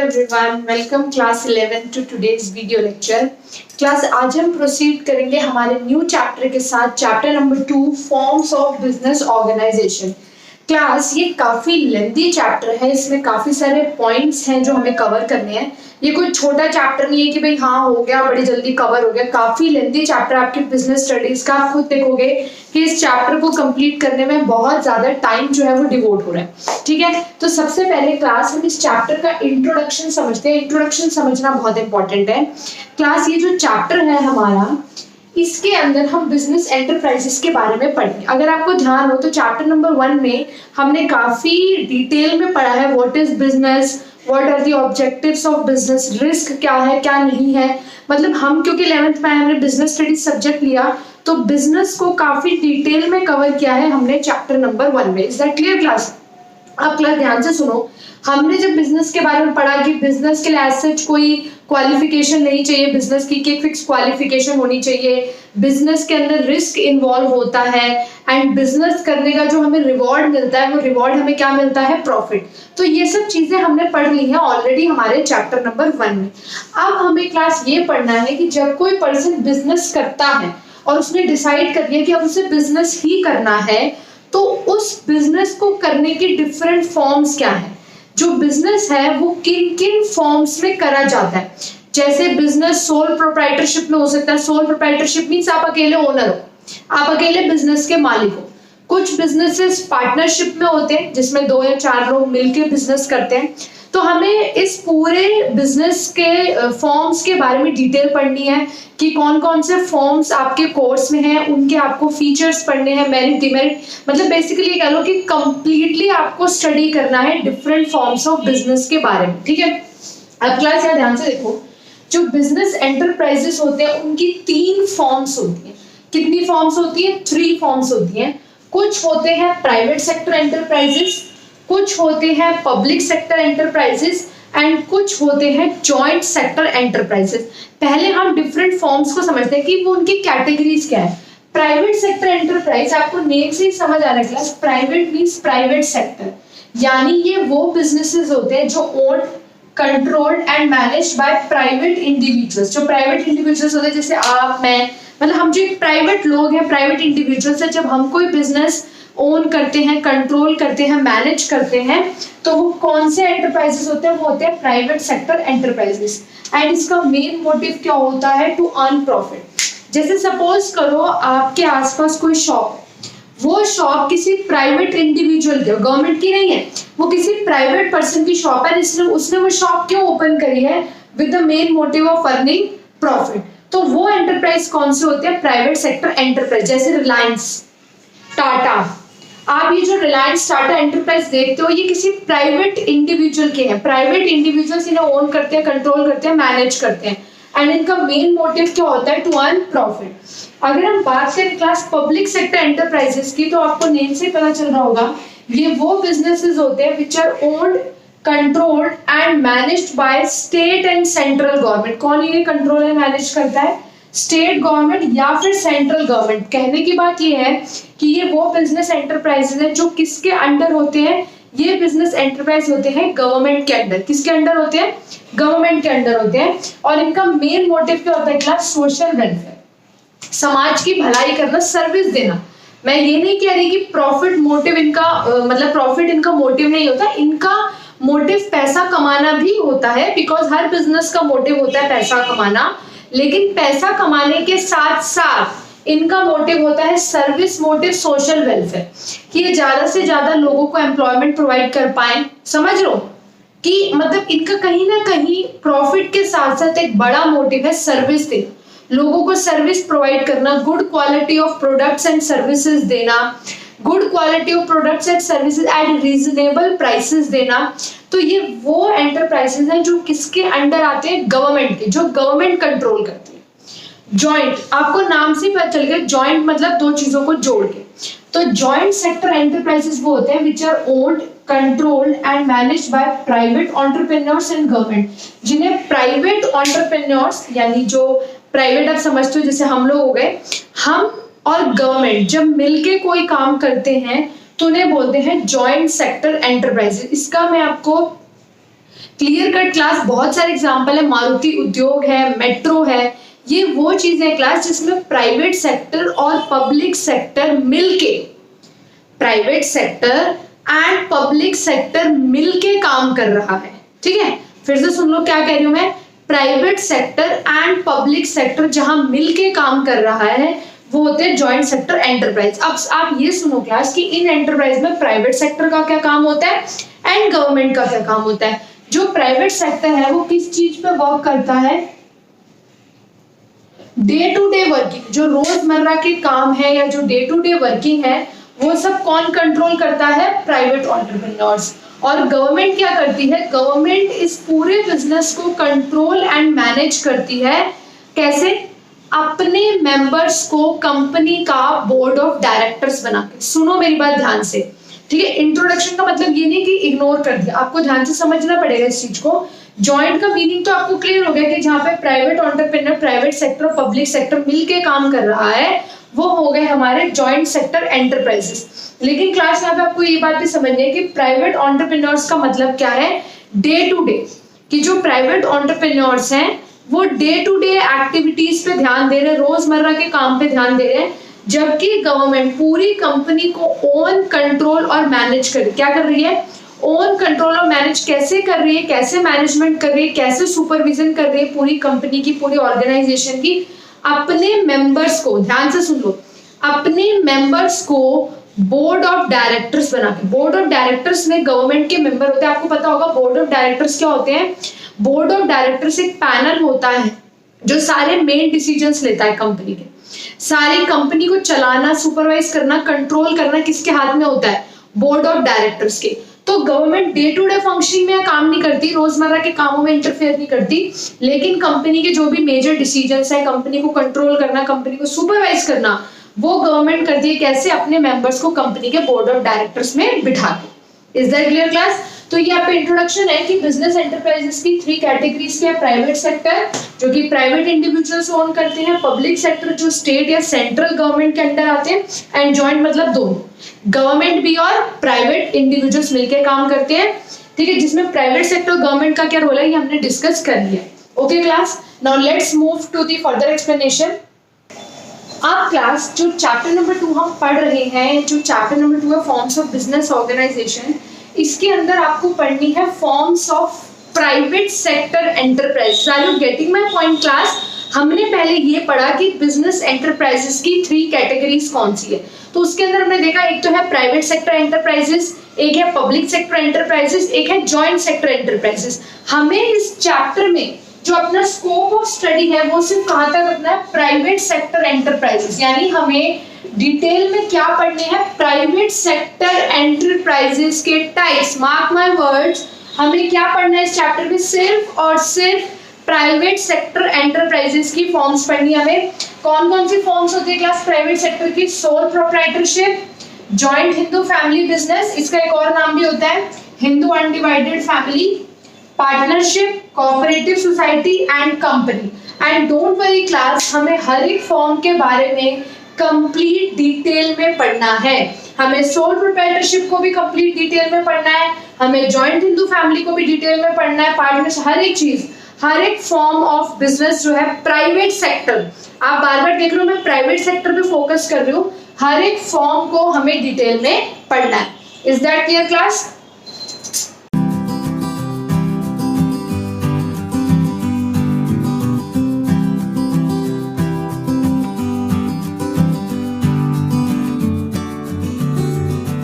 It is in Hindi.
everyone, welcome class 11 to today's video lecture. Class आज हम प्रोसीड करेंगे हमारे न्यू चैप्टर के साथ, chapter number 2 forms of business organization. Class ये काफी लेंथी चैप्टर है, इसमें काफी सारे पॉइंट्स हैं जो हमें कवर करने हैं। ये कोई छोटा चैप्टर नहीं है कि भाई हाँ हो गया बड़ी जल्दी कवर हो गया। काफी लेंथी चैप्टर आपके बिजनेस स्टडीज का। आप खुद देखोगे कि इस चैप्टर को कंप्लीट करने में बहुत ज्यादा टाइम जो है वो डिवोट हो रहा है। ठीक है, तो सबसे पहले क्लास हम इस चैप्टर का इंट्रोडक्शन समझते हैं। इंट्रोडक्शन समझना बहुत इंपॉर्टेंट है। क्लास ये जो चैप्टर है हमारा, इसके अंदर हम बिजनेस एंटरप्राइजेस के बारे में पढ़ेंगे। अगर आपको ध्यान हो तो चैप्टर नंबर 1 में हमने काफी डिटेल में पढ़ा है what is business, what are the objectives of business, risk क्या है क्या नहीं है। मतलब हम क्योंकि 11th में हमने बिजनेस स्टडीज सब्जेक्ट लिया तो बिजनेस को काफी डिटेल में कवर किया है हमने चैप्टर नंबर 1 में। Is that clear class? अब क्लास ध्यान से सुनो। हमने जब बिजनेस के बारे में पढ़ा कि बिजनेस के लिए एज सच कोई क्वालिफिकेशन नहीं चाहिए, बिजनेस की एक फिक्स क्वालिफिकेशन होनी चाहिए, बिजनेस के अंदर रिस्क इन्वॉल्व होता है एंड बिजनेस करने का जो हमें रिवॉर्ड मिलता है वो रिवॉर्ड हमें क्या मिलता है? प्रॉफिट। तो ये सब चीजें हमने पढ़ ली हैं ऑलरेडी हमारे चैप्टर नंबर 1 में। अब हमें क्लास ये पढ़ना है कि जब कोई पर्सन बिजनेस करता है और उसने डिसाइड कर लिया कि अब उसे बिजनेस ही करना है, तो उस बिजनेस को करने की डिफरेंट फॉर्म्स क्या है। जो बिजनेस है वो किन किन फॉर्म्स में करा जाता है। जैसे बिजनेस सोल प्रोप्राइटरशिप में हो सकता है। सोल प्रोप्राइटरशिप मींस आप अकेले ओनर हो, आप अकेले बिजनेस के मालिक हो। कुछ बिजनेसेस पार्टनरशिप में होते हैं जिसमें 2 या 4 लोग मिलकर बिजनेस करते हैं। तो हमें इस पूरे बिजनेस के फॉर्म्स के बारे में डिटेल पढ़नी है कि कौन कौन से फॉर्म्स आपके कोर्स में हैं, उनके आपको फीचर्स पढ़ने हैं, मेरिट डिमेरिट। मतलब बेसिकली ये कह लो कि कंप्लीटली आपको स्टडी करना है डिफरेंट फॉर्म्स ऑफ बिजनेस के बारे में। ठीक है, अब क्लास यहाँ ध्यान से देखो। जो बिजनेस एंटरप्राइजेस होते हैं उनकी 3 फॉर्म्स होती हैं। कितनी फॉर्म्स होती है? 3 फॉर्म्स होती हैं। कुछ होते हैं प्राइवेट सेक्टर एंटरप्राइजेस, कुछ होते हैं पब्लिक सेक्टर एंटरप्राइजेस एंड कुछ होते हैं जॉइंट सेक्टर एंटरप्राइजेस। पहले हम डिफरेंट फॉर्म्स को समझते हैं कि वो उनकी कैटेगरीज क्या है। प्राइवेट सेक्टर एंटरप्राइज आपको नेम से ही समझ आ रहा है class. Private means private sector, यानी ये वो बिजनेसेस होते हैं जो owned, controlled and managed by private individuals. जो प्राइवेट इंडिविजुअल्स होते हैं जैसे आप, मैं, मतलब हम जो प्राइवेट लोग हैं, प्राइवेट इंडिविजुअल्स है। जब हम कोई बिजनेस ओन करते हैं, कंट्रोल करते हैं, मैनेज करते हैं, तो वो कौन से एंटरप्राइजेस होते हैं? वो होते हैं प्राइवेट सेक्टर एंटरप्राइजेस। एंड इसका मेन मोटिव क्या होता है? To earn profit. जैसे सपोज करो आपके आसपास कोई शॉप है, वो शॉप किसी प्राइवेट इंडिविजुअल की, गवर्नमेंट की नहीं है, वो किसी प्राइवेट पर्सन की शॉप है। उसने वो शॉप क्यों ओपन करी है? With the main motive of earning profit. तो वो एंटरप्राइज कौन से होते हैं? Private sector enterprise. जैसे रिलायंस, टाटा। आप ये जो रिलायंस टाटा एंटरप्राइज देखते हो ये किसी प्राइवेट इंडिविजुअल के हैं। प्राइवेट इंडिविजुअल्स इन्हें ओन करते हैं, कंट्रोल करते हैं, मैनेज करते हैं एंड इनका मेन मोटिव क्या होता है? To earn profit. अगर हम बात करें क्लास पब्लिक सेक्टर एंटरप्राइजेस की, तो आपको नेम से पता चल रहा होगा ये वो बिजनेसेस होते हैं which are owned, controlled and managed by state and central government. कौन इन्हें कंट्रोल एंड मैनेज करता है? स्टेट गवर्नमेंट या फिर सेंट्रल गवर्नमेंट। कहने की बात ये है कि ये वो बिजनेस एंटरप्राइजेस हैं जो किसके अंडर होते हैं? ये बिजनेस एंटरप्राइज होते हैं गवर्नमेंट के अंडर। किसके अंडर होते हैं? गवर्नमेंट के अंडर होते हैं। और इनका मेन मोटिव क्या होता है क्लास? सोशल वेलफेयर, समाज की भलाई करना, सर्विस देना। मैं ये नहीं कह रही कि प्रॉफिट मोटिव इनका मतलब प्रॉफिट इनका मोटिव नहीं होता। इनका मोटिव पैसा कमाना भी होता है, बिकॉज हर बिजनेस का मोटिव होता है पैसा कमाना। लेकिन पैसा कमाने के साथ साथ इनका मोटिव होता है सर्विस मोटिव, सोशल वेलफेयर, कि ये ज्यादा से ज्यादा लोगों को एम्प्लॉयमेंट प्रोवाइड कर पाए। समझ लो कि मतलब इनका कहीं ना कहीं प्रॉफिट के साथ साथ एक बड़ा मोटिव है सर्विस देना, लोगों को सर्विस प्रोवाइड करना, good quality of products and services देना, good quality of products and services at reasonable prices देना। तो ये वो एंटरप्राइजेस हैं जो किसके अंडर आते हैं? गवर्नमेंट के, जो गवर्नमेंट कंट्रोल करती है। जॉइंट, आपको नाम से पता चल गया, जॉइंट मतलब 2 चीजों को जोड़ के। तो जॉइंट सेक्टर एंटरप्राइजेस वो होते हैं which are owned, controlled and managed by private entrepreneurs and government. जिन्हें प्राइवेट एंटरप्रेन्योर्स, यानी जो प्राइवेट आप समझते हो जैसे हम लोग हो गए, हम और गवर्नमेंट जब मिलके कोई काम करते हैं तो उन्हें बोलते हैं जॉइंट सेक्टर एंटरप्राइजेस। इसका मैं आपको क्लियर कट क्लास, बहुत सारे एग्जांपल है, मारुति उद्योग है, मेट्रो है, ये वो चीजें क्लास जिसमें प्राइवेट सेक्टर और पब्लिक सेक्टर मिलके, private sector and public sector मिलके काम कर रहा है। ठीक है, फिर से सुन लो क्या कह रही हूं मैं, private sector and public sector जहां मिलके काम कर रहा है वो होते हैं जॉइंट सेक्टर एंटरप्राइज। अब आप ये सुनो क्लास कि इन एंटरप्राइज में प्राइवेट सेक्टर का क्या काम होता है एंड गवर्नमेंट का क्या काम होता है। जो प्राइवेट सेक्टर है वो किस चीज पे वर्क करता है, डे टू डे वर्किंग, जो रोजमर्रा के काम है या जो डे टू डे वर्किंग है वो सब कौन कंट्रोल करता है, प्राइवेट एंटरप्रेन्योर्स। और गवर्नमेंट क्या करती है, गवर्नमेंट इस पूरे बिजनेस को कंट्रोल एंड मैनेज करती है। कैसे, अपने मेंबर्स को कंपनी का बोर्ड ऑफ डायरेक्टर्स बना के। सुनो मेरी बात ध्यान से, ठीक है। इंट्रोडक्शन का मतलब ये नहीं कि इग्नोर कर दिया, आपको ध्यान से समझना पड़ेगा इस चीज को। जॉइंट का मीनिंग तो आपको क्लियर हो गया कि जहां पे प्राइवेट एंटरप्रेन्योर, प्राइवेट सेक्टर और पब्लिक सेक्टर मिलके काम कर रहा है वो हो गए हमारे जॉइंट सेक्टर एंटरप्राइजेस। लेकिन क्लास में आपको ये बात भी समझनी है कि प्राइवेट एंटरप्रेन्योर्स का मतलब क्या है, डे टू डे, कि जो प्राइवेट एंटरप्रेन्योर्स हैं वो डे टू डे एक्टिविटीज पे ध्यान दे रहे हैं, रोजमर्रा के काम पे ध्यान दे रहे हैं, जबकि गवर्नमेंट पूरी कंपनी को ओन, कंट्रोल और मैनेज कर, क्या कर रही है, ओन, कंट्रोल और मैनेज कैसे कर रही है, कैसे मैनेजमेंट कर रही है, कैसे सुपरविजन कर रही है पूरी कंपनी की, पूरी ऑर्गेनाइजेशन की। अपने मेंबर्स को, ध्यान से सुन लो, अपने मेंबर्स को बोर्ड ऑफ डायरेक्टर्स बना के, बोर्ड ऑफ डायरेक्टर्स में गवर्नमेंट के मेंबर होते हैं। आपको पता होगा बोर्ड ऑफ डायरेक्टर्स क्या होते हैं, बोर्ड ऑफ डायरेक्टर्स एक पैनल होता है जो सारे मेन डिसीजंस लेता है कंपनी के। सारी कंपनी को चलाना, सुपरवाइज करना, कंट्रोल करना किसके हाथ में होता है, बोर्ड ऑफ डायरेक्टर्स के। तो government day to day functioning में काम नहीं करती, रोजमर्रा के कामों में इंटरफेयर नहीं करती, लेकिन कंपनी के जो भी मेजर डिसीजंस है, कंपनी को कंट्रोल करना, कंपनी को सुपरवाइज करना, वो गवर्नमेंट करती है। कैसे, अपने मेंबर्स को कंपनी के बोर्ड ऑफ डायरेक्टर्स में बिठा के। Is that clear class. तो ये आपका इंट्रोडक्शन है कि बिजनेस एंटरप्राइजेस की 3 कैटेगरीज क्या है, प्राइवेट सेक्टर जो कि प्राइवेट इंडिविजुअल्स ओन करते हैं, पब्लिक सेक्टर जो स्टेट या सेंट्रल गवर्नमेंट के अंडर आते हैं, एंड जॉइंट मतलब दोनों, गवर्नमेंट भी और प्राइवेट इंडिविजुअल्स मिलकर काम करते हैं। ठीक है, जिसमें प्राइवेट सेक्टर गवर्नमेंट का क्या रोल है ये हमने डिस्कस कर लिया। Okay class, now let's move to the further explanation. अब क्लास जो चैप्टर नंबर 2 हम पढ़ रहे हैं, जो चैप्टर नंबर 2 है फॉर्म्स ऑफ बिजनेस ऑर्गेनाइजेशन, इसके अंदर आपको पढ़नी है forms of private sector enterprise. Are you getting my point class. हमने पहले ये पढ़ा कि बिजनेस एंटरप्राइजेस की 3 कैटेगरीज कौन सी है, तो उसके अंदर हमने देखा एक तो है प्राइवेट सेक्टर एंटरप्राइजेस, एक है पब्लिक सेक्टर एंटरप्राइजेस, एक है जॉइंट सेक्टर एंटरप्राइजेस। हमें इस चैप्टर में जो अपना स्कोप ऑफ स्टडी है वो सिर्फ कहां तक रखना है, प्राइवेट सेक्टर एंटरप्राइजेस, यानी हमें डिटेल में क्या पढ़ने हैं, प्राइवेट सेक्टर एंटरप्राइजेस के टाइप्स। मार्क माय वर्ड्स, हमें क्या पढ़ना है इस चैप्टर में, सिर्फ और सिर्फ प्राइवेट सेक्टर एंटरप्राइजेस की फॉर्म्स पढ़नी है हमें। कौन कौन सी फॉर्म्स होती है क्लास प्राइवेट सेक्टर की, sole proprietorship, joint Hindu family business, इसका एक और नाम भी होता है Hindu undivided family, partnership, cooperative society and company. And don't worry class, हमें हर एक फॉर्म के बारे में कंप्लीट डिटेल में पढ़ना है। हमें सोल प्रोप्राइटरशिप को भी कंप्लीट डिटेल में पढ़ना है, हमें जॉइंट हिंदू फैमिली को भी डिटेल में पढ़ना है, पार्टनरशिप, हर एक चीज, हर एक फॉर्म ऑफ बिजनेस जो है प्राइवेट सेक्टर, आप बार बार देख रहे हो मैं प्राइवेट सेक्टर पे फोकस कर रही हूँ, हर एक फॉर्म को हमें डिटेल में पढ़ना है। Is that clear class.